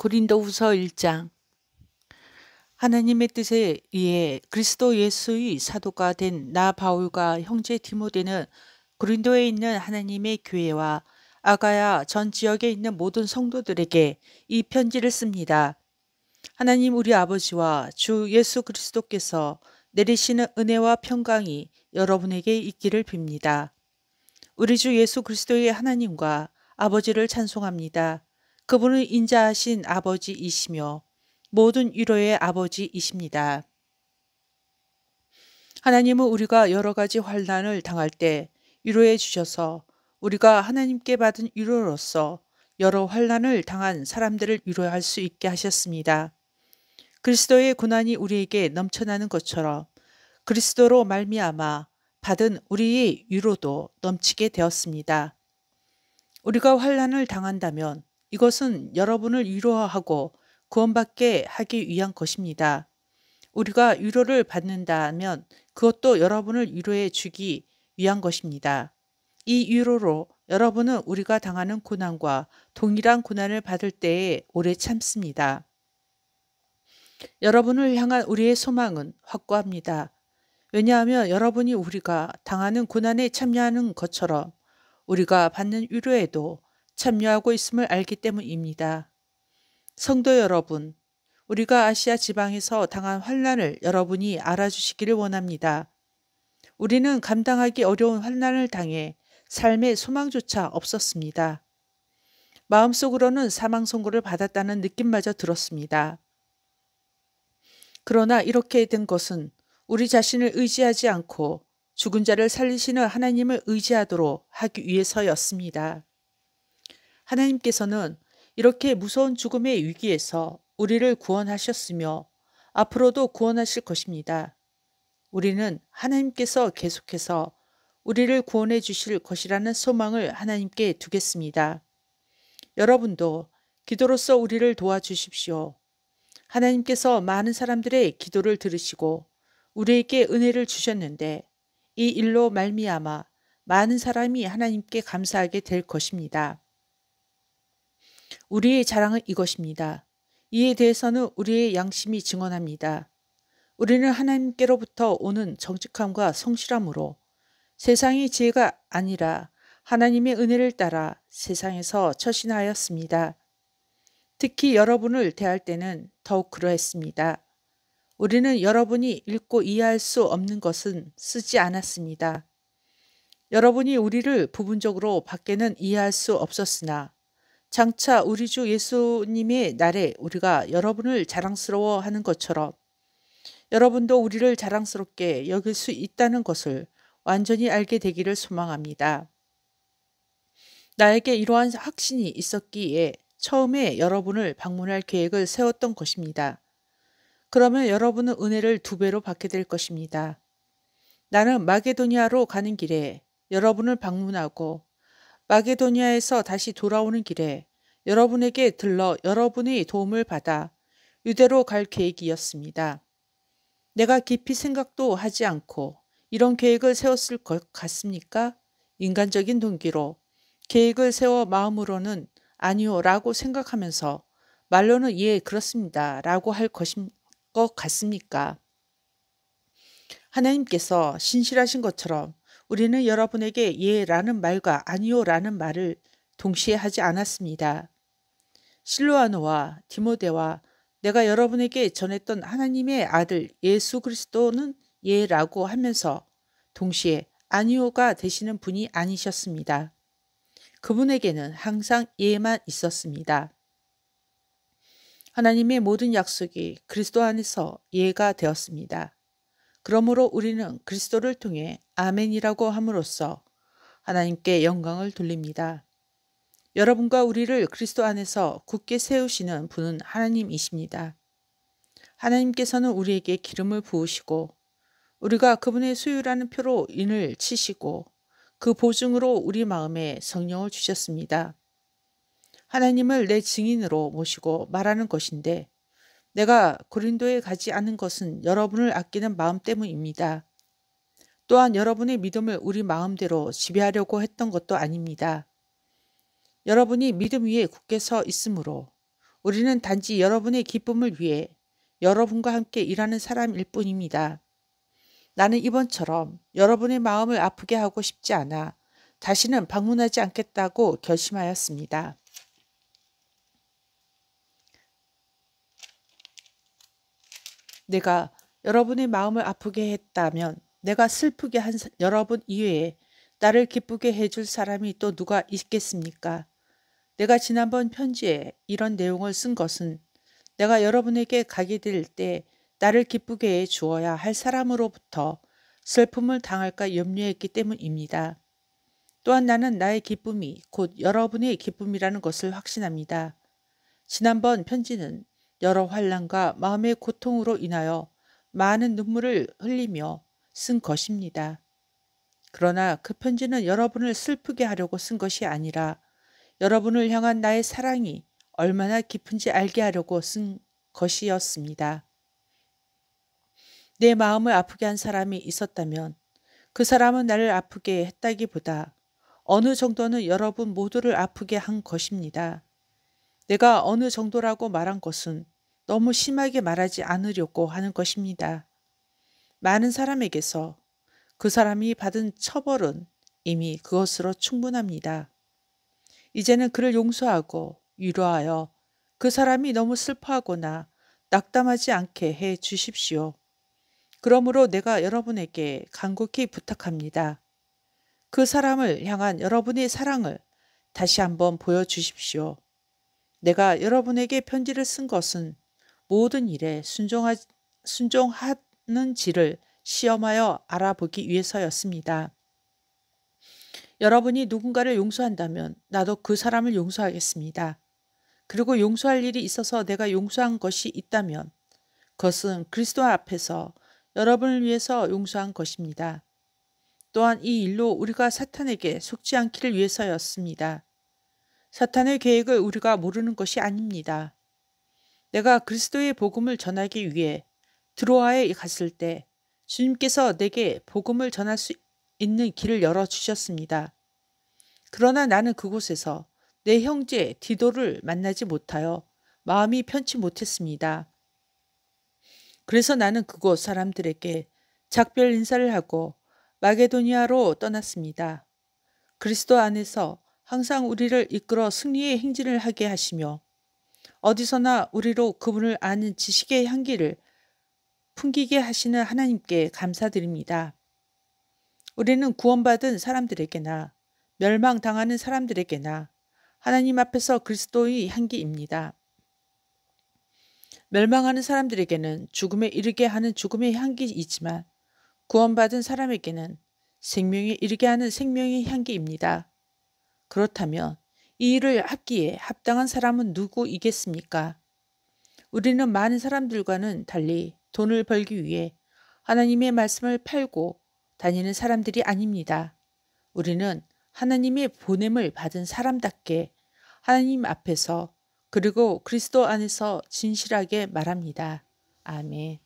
고린도후서 1장. 하나님의 뜻에 의해 그리스도 예수의 사도가 된 나 바울과 형제 디모데는 고린도에 있는 하나님의 교회와 아가야 전 지역에 있는 모든 성도들에게 이 편지를 씁니다. 하나님 우리 아버지와 주 예수 그리스도께서 내리시는 은혜와 평강이 여러분에게 있기를 빕니다. 우리 주 예수 그리스도의 하나님과 아버지를 찬송합니다. 그분은 인자하신 아버지이시며 모든 위로의 아버지이십니다. 하나님은 우리가 여러 가지 환난을 당할 때 위로해 주셔서 우리가 하나님께 받은 위로로서 여러 환난을 당한 사람들을 위로할 수 있게 하셨습니다. 그리스도의 고난이 우리에게 넘쳐나는 것처럼 그리스도로 말미암아 받은 우리의 위로도 넘치게 되었습니다. 우리가 환난을 당한다면 이것은 여러분을 위로하고 구원받게 하기 위한 것입니다. 우리가 위로를 받는다면 그것도 여러분을 위로해 주기 위한 것입니다. 이 위로로 여러분은 우리가 당하는 고난과 동일한 고난을 받을 때에 오래 참습니다. 여러분을 향한 우리의 소망은 확고합니다. 왜냐하면 여러분이 우리가 당하는 고난에 참여하는 것처럼 우리가 받는 위로에도 참여하고 있음을 알기 때문입니다. 성도 여러분, 우리가 아시아 지방에서 당한 환난을 여러분이 알아주시기를 원합니다. 우리는 감당하기 어려운 환난을 당해 삶의 소망조차 없었습니다. 마음속으로는 사망 선고를 받았다는 느낌마저 들었습니다. 그러나 이렇게 된 것은 우리 자신을 의지하지 않고 죽은 자를 살리시는 하나님을 의지하도록 하기 위해서였습니다. 하나님께서는 이렇게 무서운 죽음의 위기에서 우리를 구원하셨으며 앞으로도 구원하실 것입니다. 우리는 하나님께서 계속해서 우리를 구원해 주실 것이라는 소망을 하나님께 두겠습니다. 여러분도 기도로서 우리를 도와주십시오. 하나님께서 많은 사람들의 기도를 들으시고 우리에게 은혜를 주셨는데 이 일로 말미암아 많은 사람이 하나님께 감사하게 될 것입니다. 우리의 자랑은 이것입니다. 이에 대해서는 우리의 양심이 증언합니다. 우리는 하나님께로부터 오는 정직함과 성실함으로 세상의 지혜가 아니라 하나님의 은혜를 따라 세상에서 처신하였습니다. 특히 여러분을 대할 때는 더욱 그러했습니다. 우리는 여러분이 읽고 이해할 수 없는 것은 쓰지 않았습니다. 여러분이 우리를 부분적으로 밖에는 이해할 수 없었으나 장차 우리 주 예수님의 날에 우리가 여러분을 자랑스러워하는 것처럼 여러분도 우리를 자랑스럽게 여길 수 있다는 것을 완전히 알게 되기를 소망합니다. 나에게 이러한 확신이 있었기에 처음에 여러분을 방문할 계획을 세웠던 것입니다. 그러면 여러분은 은혜를 2배로 받게 될 것입니다. 나는 마게도니아로 가는 길에 여러분을 방문하고 마게도니아에서 다시 돌아오는 길에 여러분에게 들러 여러분의 도움을 받아 유대로 갈 계획이었습니다. 내가 깊이 생각도 하지 않고 이런 계획을 세웠을 것 같습니까? 인간적인 동기로 계획을 세워 마음으로는 아니요 라고 생각하면서 말로는 예 그렇습니다 라고 할 것 같습니까? 하나님께서 신실하신 것처럼 우리는 여러분에게 예 라는 말과 아니요 라는 말을 동시에 하지 않았습니다. 실로아노와 디모데와 내가 여러분에게 전했던 하나님의 아들 예수 그리스도는 예 라고 하면서 동시에 아니요가 되시는 분이 아니셨습니다. 그분에게는 항상 예만 있었습니다. 하나님의 모든 약속이 그리스도 안에서 예가 되었습니다. 그러므로 우리는 그리스도를 통해 아멘이라고 함으로써 하나님께 영광을 돌립니다. 여러분과 우리를 그리스도 안에서 굳게 세우시는 분은 하나님이십니다. 하나님께서는 우리에게 기름을 부으시고 우리가 그분의 소유라는 표로 인을 치시고 그 보증으로 우리 마음에 성령을 주셨습니다. 하나님을 내 증인으로 모시고 말하는 것인데 내가 고린도에 가지 않은 것은 여러분을 아끼는 마음 때문입니다. 또한 여러분의 믿음을 우리 마음대로 지배하려고 했던 것도 아닙니다. 여러분이 믿음 위에 굳게 서 있으므로 우리는 단지 여러분의 기쁨을 위해 여러분과 함께 일하는 사람일 뿐입니다. 나는 이번처럼 여러분의 마음을 아프게 하고 싶지 않아 다시는 방문하지 않겠다고 결심하였습니다. 내가 여러분의 마음을 아프게 했다면 내가 슬프게 한 여러분 이외에 나를 기쁘게 해줄 사람이 또 누가 있겠습니까? 내가 지난번 편지에 이런 내용을 쓴 것은 내가 여러분에게 가게 될 때 나를 기쁘게 해 주어야 할 사람으로부터 슬픔을 당할까 염려했기 때문입니다. 또한 나는 나의 기쁨이 곧 여러분의 기쁨이라는 것을 확신합니다. 지난번 편지는 여러 환난과 마음의 고통으로 인하여 많은 눈물을 흘리며 쓴 것입니다. 그러나 그 편지는 여러분을 슬프게 하려고 쓴 것이 아니라 여러분을 향한 나의 사랑이 얼마나 깊은지 알게 하려고 쓴 것이었습니다. 내 마음을 아프게 한 사람이 있었다면 그 사람은 나를 아프게 했다기보다 어느 정도는 여러분 모두를 아프게 한 것입니다. 내가 어느 정도라고 말한 것은 너무 심하게 말하지 않으려고 하는 것입니다. 많은 사람에게서 그 사람이 받은 처벌은 이미 그것으로 충분합니다. 이제는 그를 용서하고 위로하여 그 사람이 너무 슬퍼하거나 낙담하지 않게 해 주십시오. 그러므로 내가 여러분에게 간곡히 부탁합니다. 그 사람을 향한 여러분의 사랑을 다시 한번 보여주십시오. 내가 여러분에게 편지를 쓴 것은 모든 일에 순종하는지를 시험하여 알아보기 위해서였습니다. 여러분이 누군가를 용서한다면 나도 그 사람을 용서하겠습니다. 그리고 용서할 일이 있어서 내가 용서한 것이 있다면 그것은 그리스도 앞에서 여러분을 위해서 용서한 것입니다. 또한 이 일로 우리가 사탄에게 속지 않기를 위해서였습니다. 사탄의 계획을 우리가 모르는 것이 아닙니다. 내가 그리스도의 복음을 전하기 위해 드로아에 갔을 때 주님께서 내게 복음을 전할 수 있는 길을 열어주셨습니다. 그러나 나는 그곳에서 내 형제 디도를 만나지 못하여 마음이 편치 못했습니다. 그래서 나는 그곳 사람들에게 작별 인사를 하고 마게도니아로 떠났습니다. 그리스도 안에서 항상 우리를 이끌어 승리의 행진을 하게 하시며 어디서나 우리로 그분을 아는 지식의 향기를 풍기게 하시는 하나님께 감사드립니다. 우리는 구원받은 사람들에게나 멸망당하는 사람들에게나 하나님 앞에서 그리스도의 향기입니다. 멸망하는 사람들에게는 죽음에 이르게 하는 죽음의 향기이지만 구원받은 사람에게는 생명에 이르게 하는 생명의 향기입니다. 그렇다면 이 일을 하기에 합당한 사람은 누구이겠습니까? 우리는 많은 사람들과는 달리 돈을 벌기 위해 하나님의 말씀을 팔고 다니는 사람들이 아닙니다. 우리는 하나님의 보냄을 받은 사람답게 하나님 앞에서 그리고 그리스도 안에서 진실하게 말합니다. 아멘.